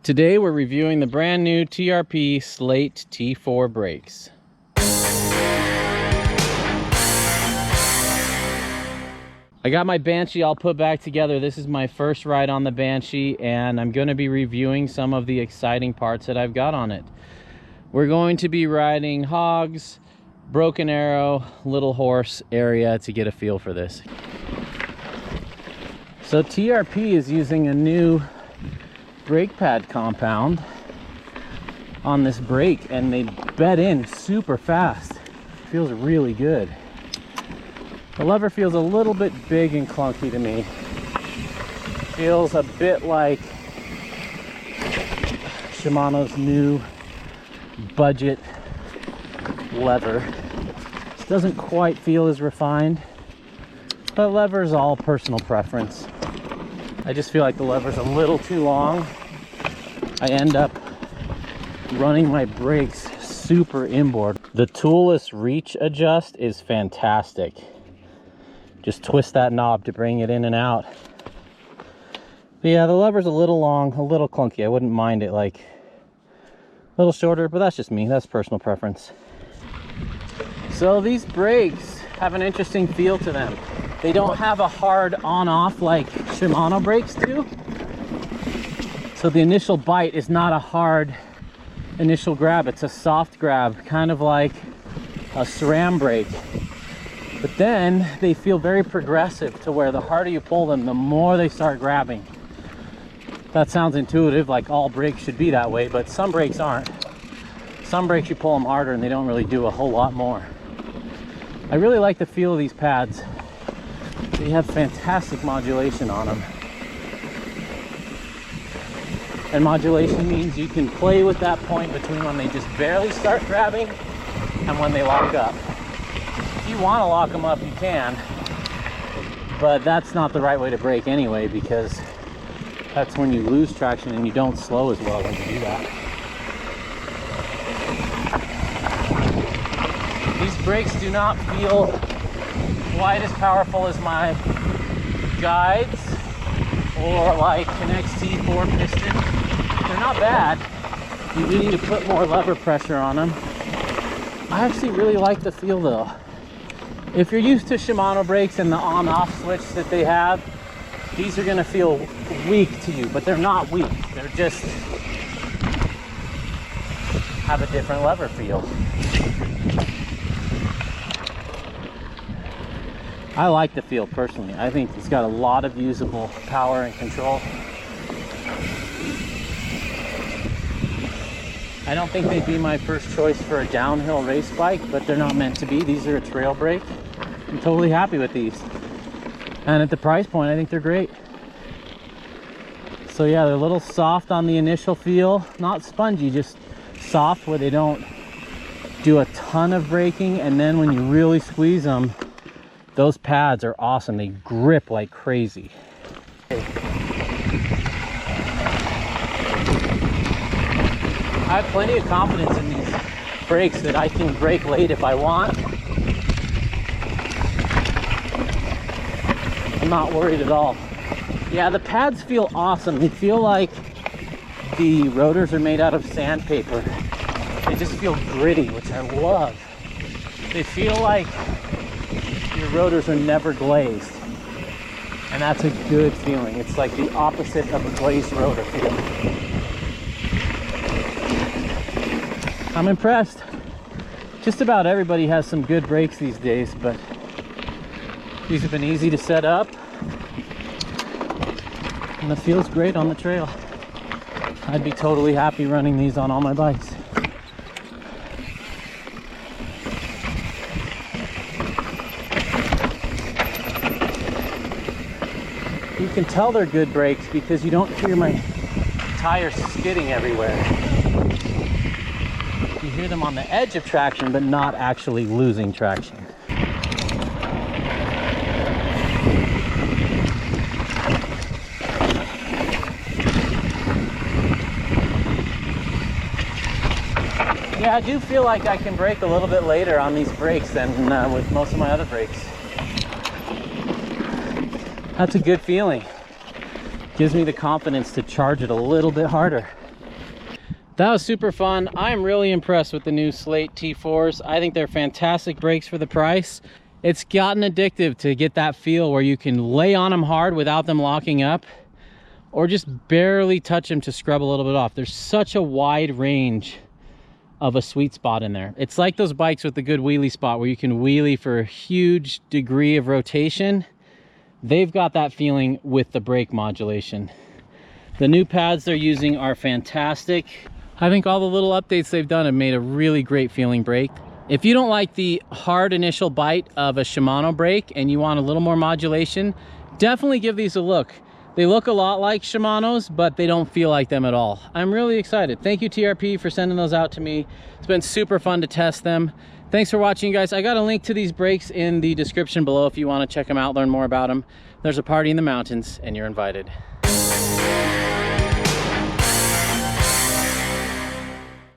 Today we're reviewing the brand new TRP Slate T4 brakes. I got my Banshee all put back together. This is my first ride on the Banshee, and I'm going to be reviewing some of the exciting parts that I've got on it. We're going to be riding Hogs, Broken Arrow, Little Horse area to get a feel for this. So TRP is using a new brake pad compound on this brake, and they bed in super fast. Feels really good. The lever feels a little bit big and clunky to me. Feels a bit like Shimano's new budget lever. Doesn't quite feel as refined, but lever is all personal preference. I just feel like the lever's a little too long. I end up running my brakes super inboard. The toolless reach adjust is fantastic. Just twist that knob to bring it in and out. But yeah, the lever's a little long, a little clunky. I wouldn't mind it like a little shorter, but that's just me. That's personal preference. So these brakes have an interesting feel to them. They don't have a hard on-off like Shimano brakes do. So the initial bite is not a hard initial grab. It's a soft grab, kind of like a SRAM brake. But then they feel very progressive to where the harder you pull them, the more they start grabbing. That sounds intuitive, like all brakes should be that way, but some brakes aren't. Some brakes you pull them harder and they don't really do a whole lot more. I really like the feel of these pads. They have fantastic modulation on them. And modulation means you can play with that point between when they just barely start grabbing and when they lock up. If you want to lock them up, you can, but that's not the right way to brake anyway, because that's when you lose traction and you don't slow as well when you do that. These brakes do not feel quite as powerful as my guides or like an T4 piston. They're not bad. You do need to put more lever pressure on them. I actually really like the feel though. If you're used to Shimano brakes and the on-off switch that they have, these are going to feel weak to you, but they're not weak. They're just have a different lever feel. I like the feel personally. I think it's got a lot of usable power and control. I don't think they'd be my first choice for a downhill race bike, but they're not meant to be. These are a trail brake. I'm totally happy with these. And at the price point, I think they're great. So yeah, they're a little soft on the initial feel. Not spongy, just soft where they don't do a ton of braking. And then when you really squeeze them, those pads are awesome. They grip like crazy. I have plenty of confidence in these brakes that I can brake late if I want. I'm not worried at all. Yeah, the pads feel awesome. They feel like the rotors are made out of sandpaper. They just feel gritty, which I love. They feel like your rotors are never glazed. And that's a good feeling. It's like the opposite of a glazed rotor feel. I'm impressed. Just about everybody has some good brakes these days, but these have been easy to set up. And it feels great on the trail. I'd be totally happy running these on all my bikes. You can tell they're good brakes because you don't hear my tires skidding everywhere. You hear them on the edge of traction, but not actually losing traction. Yeah, I do feel like I can brake a little bit later on these brakes than with most of my other brakes. That's a good feeling. Gives me the confidence to charge it a little bit harder. That was super fun. I'm really impressed with the new Slate T4s. I think they're fantastic brakes for the price. It's gotten addictive to get that feel where you can lay on them hard without them locking up, or just barely touch them to scrub a little bit off. There's such a wide range of a sweet spot in there. It's like those bikes with the good wheelie spot where you can wheelie for a huge degree of rotation. They've got that feeling with the brake modulation. The new pads they're using are fantastic. I think all the little updates they've done have made a really great feeling brake. If you don't like the hard initial bite of a Shimano brake and you want a little more modulation, definitely give these a look. They look a lot like Shimano's, but they don't feel like them at all. I'm really excited. Thank you, TRP, for sending those out to me. It's been super fun to test them. Thanks for watching, guys. I got a link to these brakes in the description below if you want to check them out, learn more about them. There's a party in the mountains, and you're invited.